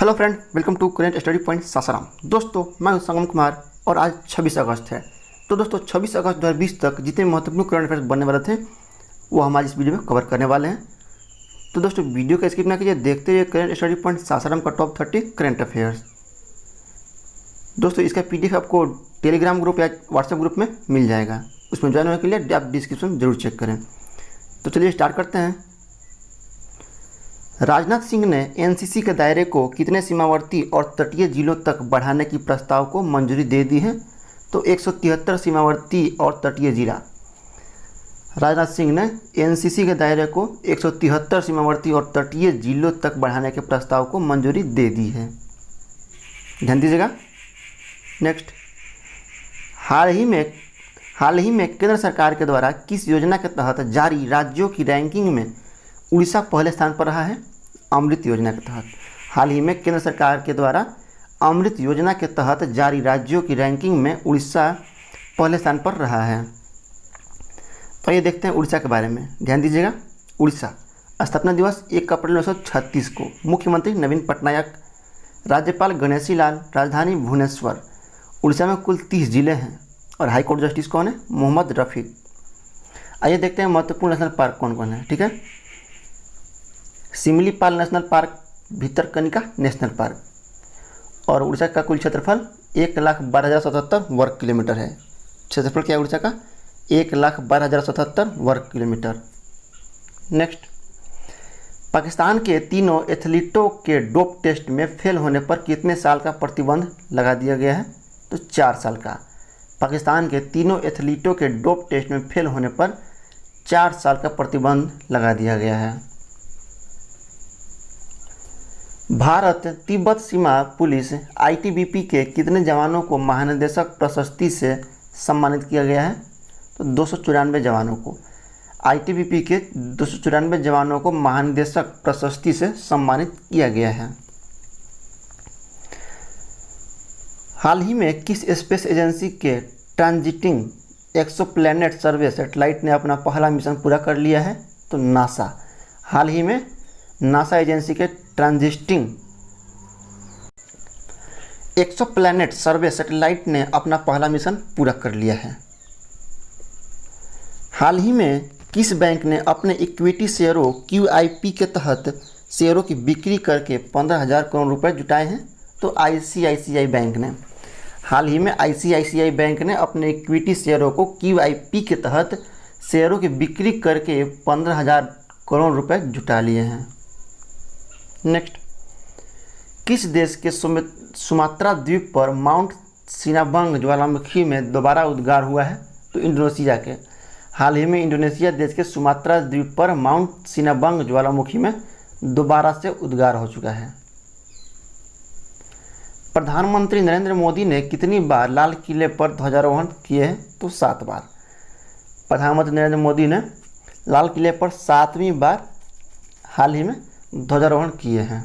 Hello friend, welcome to current study point Sasaram. दोस्तों, मैं हूं संगम कुमार और आज 26 अगस्त है। तो दोस्तों, 26 अगस्त 2020 तक जितने महत्वपूर्ण करंट अफेयर्स बनने वाले थे वो हम आज इस वीडियो में कवर करने वाले हैं। तो दोस्तों, वीडियो का स्किप ना कीजिए, देखते रहिए करेंट स्टडी पॉइंट सासाराम का टॉप 30 करंट अफेयर्स। दोस्तों, इसका PDF आपको टेलीग्राम ग्रुप या व्हाट्सएप ग्रुप में मिल जाएगा। उसमें ज्वाइन होने के लिए आप डिस्क्रिप्शन जरूर चेक करें। तो चलिए स्टार्ट करते हैं। राजनाथ सिंह ने NCC के दायरे को कितने सीमावर्ती और तटीय जिलों तक बढ़ाने की प्रस्ताव को मंजूरी दे दी है? तो 173 सीमावर्ती और तटीय जिला। राजनाथ सिंह ने NCC के दायरे को 173 सीमावर्ती और तटीय जिलों तक बढ़ाने के प्रस्ताव को मंजूरी दे दी है। ध्यान दीजिएगा। नेक्स्ट, हाल ही में केंद्र सरकार के द्वारा किस योजना के तहत जारी राज्यों की रैंकिंग में उड़ीसा पहले स्थान पर रहा है? अमृत योजना के तहत हाल ही में केंद्र सरकार के द्वारा अमृत योजना के तहत जारी राज्यों की रैंकिंग में उड़ीसा पहले स्थान पर रहा है। तो ये देखते हैं उड़ीसा के बारे में। ध्यान दीजिएगा। उड़ीसा स्थापना दिवस 1 अप्रैल 1936 को। मुख्यमंत्री नवीन पटनायक, राज्यपाल गणेशी लाल, राजधानी भुवनेश्वर। उड़ीसा में कुल 30 जिले हैं और हाईकोर्ट जस्टिस कौन है? मोहम्मद रफ़ीक। आइए देखते हैं महत्वपूर्ण नेशनल पार्क कौन कौन है। ठीक है, Similipal national park, Bhitarkanika national park. और उड़ीसा का कुल क्षेत्रफल 1,12,077 वर्ग किलोमीटर है। क्षेत्रफल क्या है उड़ीसा का? 1,12,077 वर्ग किलोमीटर। नेक्स्ट, पाकिस्तान के तीनों एथलीटों के डोप टेस्ट में फेल होने पर कितने साल का प्रतिबंध लगा दिया गया है? तो 4 साल का। पाकिस्तान के तीनों एथलीटों के डोप टेस्ट में फेल होने पर 4 साल का प्रतिबंध लगा दिया गया है। भारत तिब्बत सीमा पुलिस ITBP के कितने जवानों को महानिदेशक प्रशस्ति से सम्मानित किया गया है? तो 294 जवानों को। ITBP के 294 जवानों को महानिदेशक प्रशस्ति से सम्मानित किया गया है। हाल ही में किस स्पेस एजेंसी के ट्रांजिटिंग एक्सोप्लैनेट सर्वे सैटेलाइट ने अपना पहला मिशन पूरा कर लिया है? तो नासा। हाल ही में नासा एजेंसी के ट्रांजिटिंग एक्सोप्लैनेट सर्वे सैटेलाइट ने अपना पहला मिशन पूरा कर लिया है। हाल ही में किस बैंक ने अपने इक्विटी शेयरों QIP के तहत शेयरों की बिक्री करके 15,000 करोड़ रुपए जुटाए हैं? तो ICICI बैंक ने। हाल ही में ICICI बैंक ने अपने इक्विटी शेयरों को QIP के तहत शेयरों की बिक्री करके 15,000 करोड़ रुपए जुटा लिए हैं। नेक्स्ट, किस देश के सुमात्रा द्वीप पर माउंट सिनाबंग ज्वालामुखी में दोबारा उद्गार हुआ है? तो इंडोनेशिया के। हाल ही में इंडोनेशिया देश के सुमात्रा द्वीप पर माउंट सिनाबंग ज्वालामुखी में दोबारा से उद्गार हो चुका है। प्रधानमंत्री नरेंद्र मोदी ने कितनी बार लाल किले पर ध्वजारोहण किए हैं? तो 7 बार। प्रधानमंत्री नरेंद्र मोदी ने लाल किले पर 7वीं बार हाल ही में ध्वजारोहण किए हैं।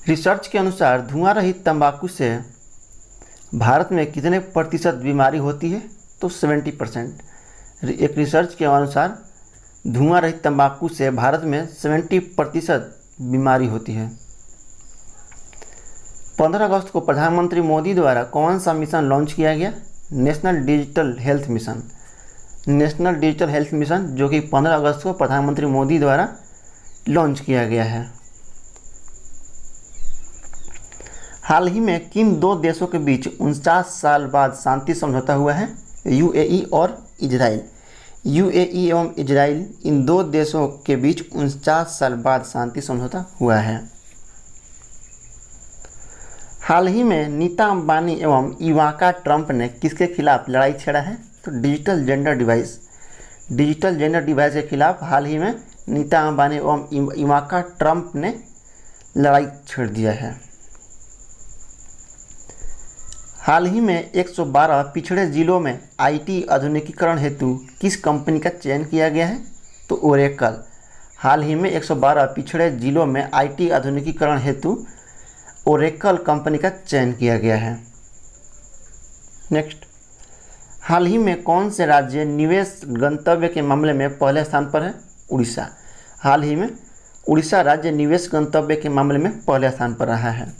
रिसर्च के अनुसार धुआं रहित तंबाकू से भारत में कितने प्रतिशत बीमारी होती है? तो 70%। एक रिसर्च के अनुसार धुआं रहित तंबाकू से भारत में 70% बीमारी होती है। 15 अगस्त को प्रधानमंत्री मोदी द्वारा कौन सा मिशन लॉन्च किया गया? National digital health mission. National digital health mission जो कि 15 अगस्त को प्रधानमंत्री मोदी द्वारा लॉन्च किया गया है। हाल ही में किन 2 देशों के बीच 49 साल बाद शांति समझौता हुआ है? UAE और इजराइल। UAE एवं इजराइल, इन 2 देशों के बीच 49 साल बाद शांति समझौता हुआ है। हाल ही में नीता अंबानी एवं इवांका ट्रंप ने किसके खिलाफ लड़ाई छेड़ा है? तो digital gender device. Digital gender device के खिलाफ हाल ही में नीता अंबानी एवं इवांका ट्रंप ने लड़ाई छेड़ दिया है। हाल ही में 112 पिछड़े जिलों में IT आधुनिकीकरण हेतु किस कंपनी का चयन किया गया है? तो ओरेकल। हाल ही में 112 पिछड़े जिलों में IT आधुनिकीकरण हेतु ओरेकल कंपनी का चयन किया गया है। नेक्स्ट, हाल ही में कौन से राज्य निवेश गंतव्य के मामले में पहले स्थान पर है? उड़ीसा। हाल ही में उड़ीसा राज्य निवेश गंतव्य के मामले में पहले स्थान पर रहा है।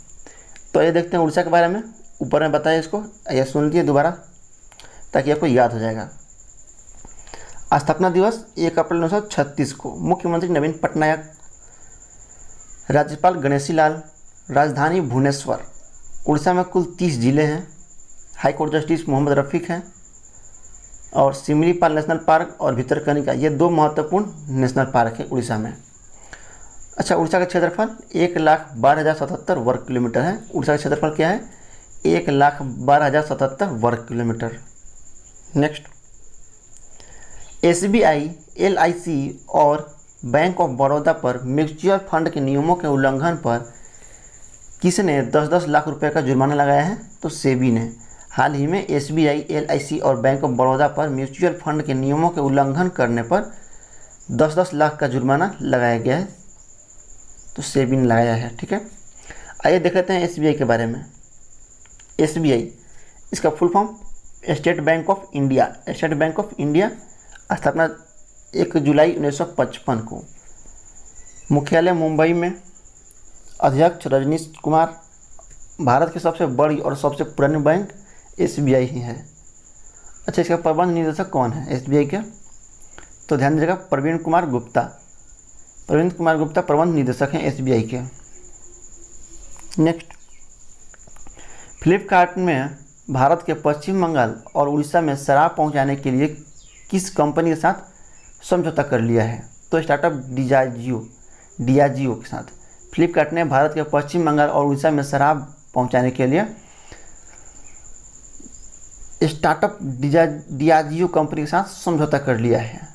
तो ये देखते हैं उड़ीसा के बारे में, ऊपर में बताया इसको, ये सुन लीजिए दोबारा ताकि आपको याद हो जाएगा। स्थापना दिवस 1 अप्रैल 1936 को, मुख्यमंत्री नवीन पटनायक, राज्यपाल गणेशी लाल, राजधानी भुवनेश्वर। उड़ीसा में कुल 30 जिले हैं। हाई कोर्ट जस्टिस मोहम्मद रफ़ीक हैं। और सिमलीपाल नेशनल पार्क और भितरकनिका, ये 2 महत्वपूर्ण नेशनल पार्क है उड़ीसा में। अच्छा, उड़ीसा का क्षेत्रफल 1,12,077 वर्ग किलोमीटर है। उड़ीसा का क्षेत्रफल क्या है? 1,12,077 वर्ग किलोमीटर। नेक्स्ट, SBI, LIC और बैंक ऑफ बड़ौदा पर म्यूचुअल फंड के नियमों के उल्लंघन पर किसने 10-10 लाख रुपए का जुर्माना लगाया है? तो सेबी ने। हाल ही में SBI, LIC और बैंक ऑफ बड़ौदा पर म्यूचुअल फंड के नियमों के उल्लंघन करने पर 10-10 लाख का जुर्माना लगाया गया है, तो सेबी ने लगाया है। ठीक है, आइए देख लेते हैं SBI के बारे में। SBI, इसका full form state bank of India. State bank of India, स्थापना 1 जुलाई 1955 को। मुख्यालय मुंबई में। अध्यक्ष रजनीश कुमार। भारत की सबसे बड़ी और सबसे पुरानी बैंक SBI ही है। अच्छा, इसका प्रबंध निदेशक कौन है SBI के? तो ध्यान दीजिएगा, प्रवीण कुमार गुप्ता। प्रवीण कुमार गुप्ता प्रबंध निदेशक हैं SBI के। नेक्स्ट, फ्लिपकार्ट में भारत के पश्चिम बंगाल और उड़ीसा में शराब पहुंचाने के लिए किस कंपनी के साथ समझौता कर लिया है? तो स्टार्टअप डियाजियो के साथ फ्लिपकार्ट ने भारत के पश्चिम बंगाल और उड़ीसा में शराब पहुंचाने के लिए स्टार्टअप डियाजियो कंपनी के साथ समझौता कर लिया है।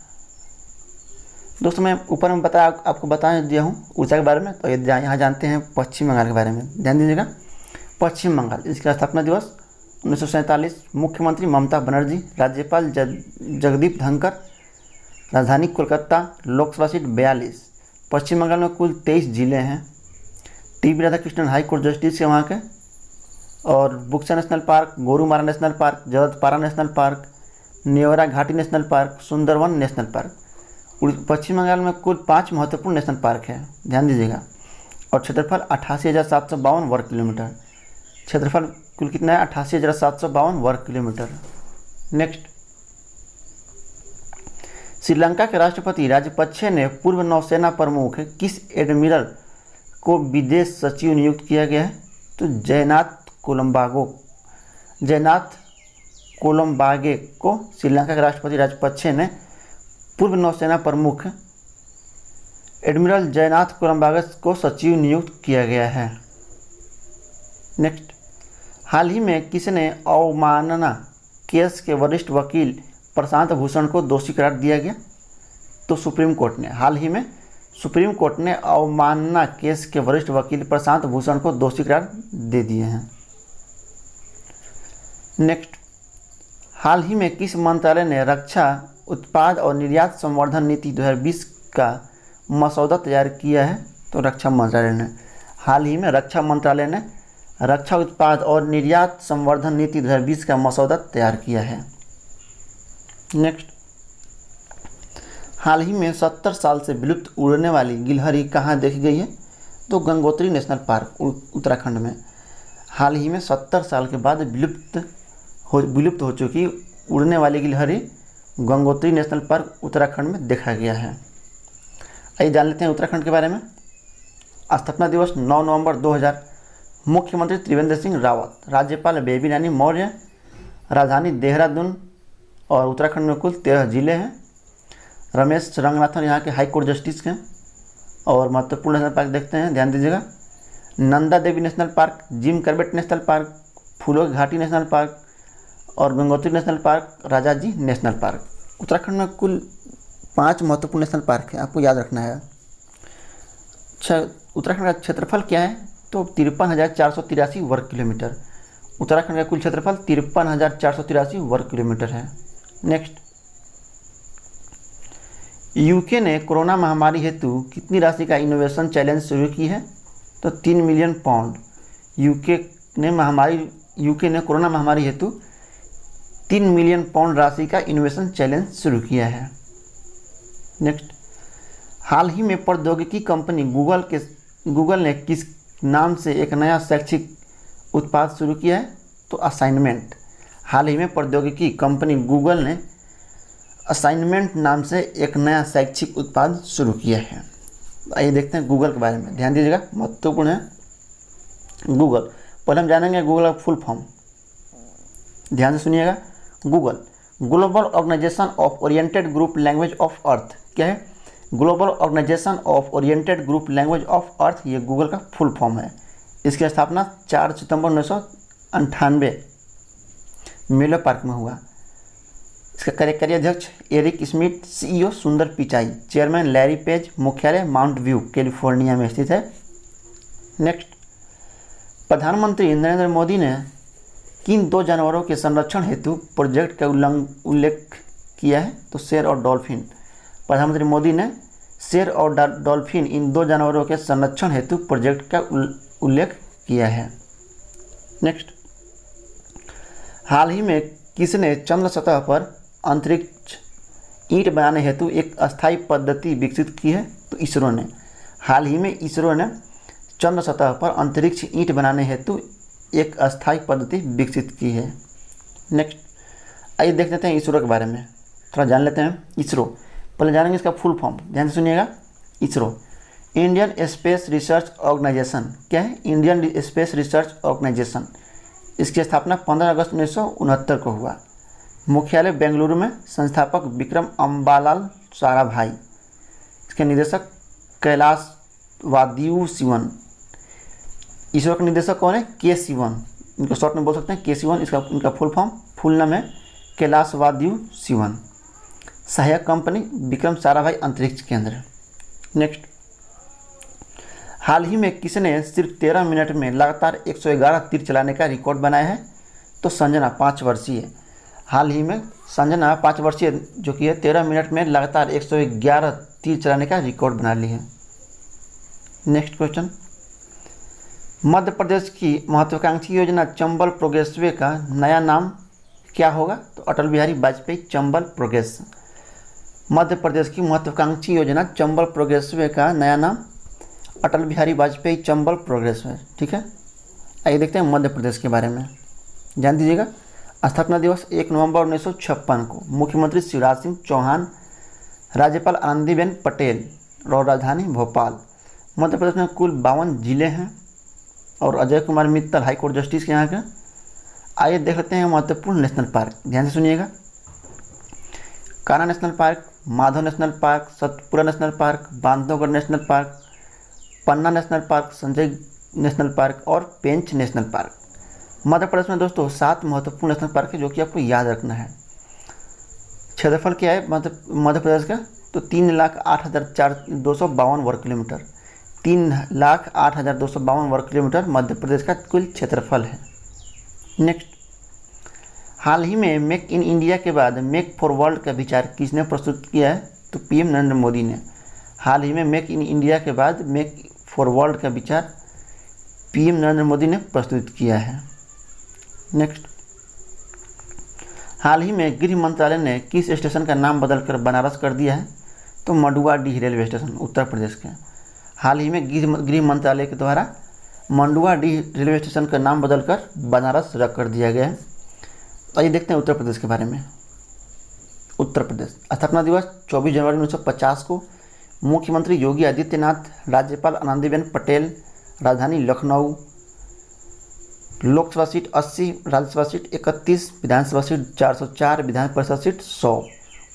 दोस्तों, मैं ऊपर में आपको बता दिया हूँ उड़ीसा के बारे में, तो यहाँ जानते हैं पश्चिम बंगाल के बारे में। ध्यान दीजिएगा, पश्चिम बंगाल, इसका स्थापना दिवस 1947, मुख्यमंत्री ममता बनर्जी, राज्यपाल जगदीप धनखड़, राजधानी कोलकाता, लोकसभा सीट 42। पश्चिम बंगाल में कुल 23 जिले हैं। T B. Radhakrishnan high court justice है वहाँ के। और Buxa national park, Gorumara national park, Jaldapara national park, Neora घाटी national park, Sundarban national park. Paschim Bangal में कुल 5 महत्वपूर्ण नेशनल पार्क है, ध्यान दीजिएगा। और क्षेत्रफल 88,752 वर्ग किलोमीटर। क्षेत्रफल कुल कितना है? 88,752 वर्ग किलोमीटर। नेक्स्ट, श्रीलंका के राष्ट्रपति राजपक्षे ने पूर्व नौसेना प्रमुख किस एडमिरल को विदेश सचिव नियुक्त किया गया है? तो जयनाथ कोलंबागे को श्रीलंका के राष्ट्रपति राजपक्षे ने पूर्व नौसेना प्रमुख एडमिरल जयनाथ कोलंबागे को सचिव नियुक्त किया गया है। नेक्स्ट, हाल ही में किसने अवमानना केस के वरिष्ठ वकील प्रशांत भूषण को दोषी करार दिया गया? तो सुप्रीम कोर्ट ने। हाल ही में सुप्रीम कोर्ट ने अवमानना केस के वरिष्ठ वकील प्रशांत भूषण को दोषी करार दे दिए हैं। नेक्स्ट, हाल ही में किस मंत्रालय ने रक्षा उत्पाद और निर्यात संवर्धन नीति 2020 का मसौदा तैयार किया है? तो रक्षा मंत्रालय ने। हाल ही में रक्षा मंत्रालय ने रक्षा उत्पाद और निर्यात संवर्धन नीति 2020 का मसौदा तैयार किया है। नेक्स्ट, हाल ही में 70 साल से विलुप्त उड़ने वाली गिलहरी कहाँ देखी गई है? तो गंगोत्री नेशनल पार्क, उत्तराखंड में। हाल ही में 70 साल के बाद विलुप्त हो चुकी उड़ने वाली गिलहरी गंगोत्री नेशनल पार्क, उत्तराखंड में देखा गया है। आइए जान लेते हैं उत्तराखंड के बारे में। स्थापना दिवस 9 नवंबर 2000, मुख्यमंत्री त्रिवेंद्र सिंह रावत, राज्यपाल बेबी रानी मौर्य, राजधानी देहरादून। और उत्तराखंड में कुल 13 जिले हैं। रमेश रंगनाथन यहाँ के हाई कोर्ट जस्टिस हैं। और महत्वपूर्ण नेशनल पार्क देखते हैं, ध्यान दीजिएगा। Nanda Devi national park, Jim Corbett national park, फूलों की घाटी नेशनल पार्क और Gangotri national park, Rajaji national park. Uttarakhand में कुल 5 महत्वपूर्ण नेशनल पार्क है, आपको याद रखना है। अच्छा, उत्तराखंड का क्षेत्रफल क्या है? तो 53,483 वर्ग किलोमीटर। उत्तराखंड का कुल क्षेत्रफल 53,483 वर्ग किलोमीटर है। नेक्स्ट, यूके ने कोरोना महामारी हेतु कितनी राशि का इनोवेशन चैलेंज शुरू की है? तो 3 मिलियन पाउंड। यूके ने कोरोना महामारी हेतु 3 मिलियन पाउंड राशि का इनोवेशन चैलेंज शुरू किया है। नेक्स्ट, हाल ही में प्रौद्योगिकी कंपनी गूगल ने किस नाम से एक नया शैक्षिक उत्पाद शुरू किया है? तो असाइनमेंट। हाल ही में प्रौद्योगिकी कंपनी गूगल ने असाइनमेंट नाम से एक नया शैक्षिक उत्पाद शुरू किया है। आइए देखते हैं गूगल के बारे में, ध्यान दीजिएगा, महत्वपूर्ण है गूगल। पहले हम जानेंगे गूगल का फुल फॉर्म, ध्यान से सुनिएगा। Google global organization of oriented group language of earth. क्या है? Global organization of oriented group language of earth, ये गूगल का फुल फॉर्म है। इसकी स्थापना 4 सितंबर 1998 मेलो पार्क में हुआ। इसका कार्यकारी अध्यक्ष एरिक स्मिथ, सीईओ सुंदर पिचाई, चेयरमैन लैरी पेज, मुख्यालय माउंट व्यू कैलिफोर्निया में स्थित है। नेक्स्ट, प्रधानमंत्री नरेंद्र मोदी ने किन 2 जानवरों के संरक्षण हेतु प्रोजेक्ट का उल्लेख किया है? तो शेर और डॉल्फिन। प्रधानमंत्री मोदी ने शेर और डॉल्फिन, इन 2 जानवरों के संरक्षण हेतु प्रोजेक्ट का उल्लेख किया है। नेक्स्ट, हाल ही में किसने चंद्र सतह पर अंतरिक्ष ईंट बनाने हेतु एक अस्थायी पद्धति विकसित की है? तो इसरो ने। हाल ही में इसरो ने चंद्र सतह पर अंतरिक्ष ईंट बनाने हेतु एक अस्थायी पद्धति विकसित की है। नेक्स्ट, आइए देख लेते हैं इसरो के बारे में, थोड़ा जान लेते हैं। इसरो, पहले जानेंगे इसका फुल फॉर्म, ध्यान से सुनिएगा। ISRO Indian space research organization. क्या है? Indian space research organization. इसकी स्थापना 15 अगस्त 1969 को हुआ। मुख्यालय बेंगलुरु में। संस्थापक विक्रम अम्बालाल साराभाई। इसके निदेशक कैलाश वादियू शिवन। इसरो के निदेशक कौन है? के शिवन, इनको शॉर्ट में बोल सकते हैं के शिवन। इनका फुल नाम है कैलाश वादियू शिवन। सहायक कंपनी विक्रम साराभाई अंतरिक्ष केंद्र। नेक्स्ट, हाल ही में किसने सिर्फ 13 मिनट में लगातार 111 तीर चलाने का रिकॉर्ड बनाया है? तो संजना, 5 वर्षीय। हाल ही में संजना 5 वर्षीय जो कि है 13 मिनट में लगातार 111 तीर चलाने का रिकॉर्ड बना ली है। नेक्स्ट क्वेश्चन, मध्य प्रदेश की महत्वाकांक्षी योजना चंबल प्रोग्रेसवे का नया नाम क्या होगा? तो अटल बिहारी वाजपेयी चंबल प्रोग्रेस। मध्य प्रदेश की महत्वाकांक्षी योजना चंबल प्रोग्रेसवे का नया नाम अटल बिहारी वाजपेयी चंबल प्रोग्रेसवे। ठीक है, आइए देखते हैं मध्य प्रदेश के बारे में, जान दीजिएगा। स्थापना दिवस 1 नवंबर 1956 को। मुख्यमंत्री शिवराज सिंह चौहान, राज्यपाल आनंदीबेन पटेल और राजधानी भोपाल। मध्य प्रदेश में कुल 52 जिले हैं और अजय कुमार मित्तल हाईकोर्ट जस्टिस के यहाँ के। आइए देख लेते हैं महत्वपूर्ण नेशनल पार्क, ध्यान से सुनिएगा। Kanha national park, Madhav national park, Satpura national park, Bandhavgarh national park, Panna national park, Sanjay national park और पेंच नेशनल पार्क। मध्य प्रदेश में दोस्तों 7 महत्वपूर्ण नेशनल पार्क है जो कि आपको याद रखना है। क्षेत्रफल क्या है मध्य प्रदेश का? तो 3,08,252 वर्ग किलोमीटर। 3,08,252 वर्ग किलोमीटर मध्य प्रदेश का कुल क्षेत्रफल है। नेक्स्ट, हाल ही में मेक इन इंडिया के बाद मेक फॉर वर्ल्ड का विचार किसने प्रस्तुत किया है? तो पीएम नरेंद्र मोदी ने। हाल ही में मेक इन इंडिया के बाद मेक फॉर वर्ल्ड का विचार पीएम नरेंद्र मोदी ने प्रस्तुत किया है। नेक्स्ट, हाल ही में गृह मंत्रालय ने किस स्टेशन का नाम बदलकर बनारस कर दिया है? तो मंडुआडीह रेलवे स्टेशन, उत्तर प्रदेश के। हाल ही में गृह मंत्रालय के द्वारा मंडुआडीह रेलवे स्टेशन का नाम बदलकर बनारस रख कर दिया गया है। आइए देखते हैं उत्तर प्रदेश के बारे में। उत्तर प्रदेश स्थापना दिवस 24 जनवरी 1950 को। मुख्यमंत्री योगी आदित्यनाथ, राज्यपाल आनंदीबेन पटेल, राजधानी लखनऊ। लोकसभा सीट 80, राज्यसभा सीट 31, विधानसभा सीट 404, विधान परिषद सीट 100।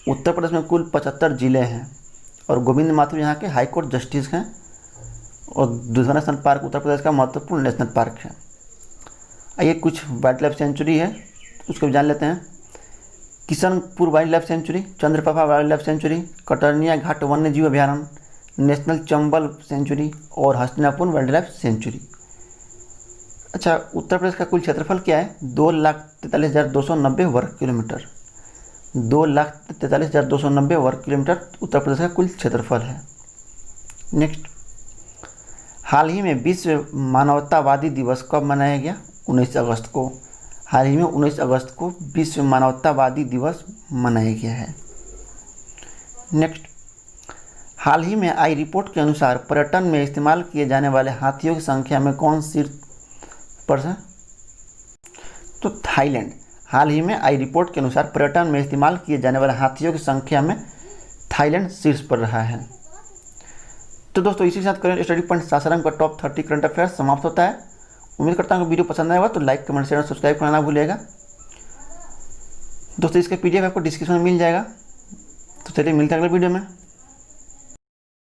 उत्तर प्रदेश में कुल 75 जिले हैं और गोविंद माथुर यहाँ के हाईकोर्ट जस्टिस हैं। और दूसरा नेशनल पार्क उत्तर प्रदेश का महत्वपूर्ण नेशनल पार्क है। आइए कुछ वाइल्ड लाइफ सेंचुरी है उसको भी जान लेते हैं। Kishanpur wildlife sanctuary, Chandraprabha wildlife sanctuary, Katarniaghat वन्य जीव अभ्यारण्य, नेशनल चंबल सेंचुरी और हस्तिनापुर वाइल्ड लाइफ सेंचुरी। अच्छा, उत्तर प्रदेश का कुल क्षेत्रफल क्या है? 2,43,290 वर्ग किलोमीटर। 2,43,290 वर्ग किलोमीटर उत्तर प्रदेश का कुल क्षेत्रफल है। नेक्स्ट, हाल ही में विश्व मानवतावादी दिवस कब मनाया गया? 19 अगस्त को। हाल ही में 19 अगस्त को विश्व मानवतावादी दिवस मनाया गया है। नेक्स्ट, हाल ही में आई रिपोर्ट के अनुसार पर्यटन में इस्तेमाल किए जाने वाले हाथियों की संख्या में कौन शीर्ष पर है? तो थाईलैंड। हाल ही में आई रिपोर्ट के अनुसार पर्यटन में इस्तेमाल किए जाने वाले हाथियों की संख्या में थाईलैंड शीर्ष पर रहा है। तो दोस्तों इसी के साथ करेंट स्टडी पॉइंट सासाराम का टॉप 30 करंट अफेयर्स समाप्त होता है। उम्मीद करता हूँ वीडियो पसंद आएगा तो लाइक कमेंट शेयर और सब्सक्राइब करना ना भूलिएगा। दोस्तों इसका PDF आपको डिस्क्रिप्शन में मिल जाएगा। तो चलिए मिलते हैं अगले वीडियो में।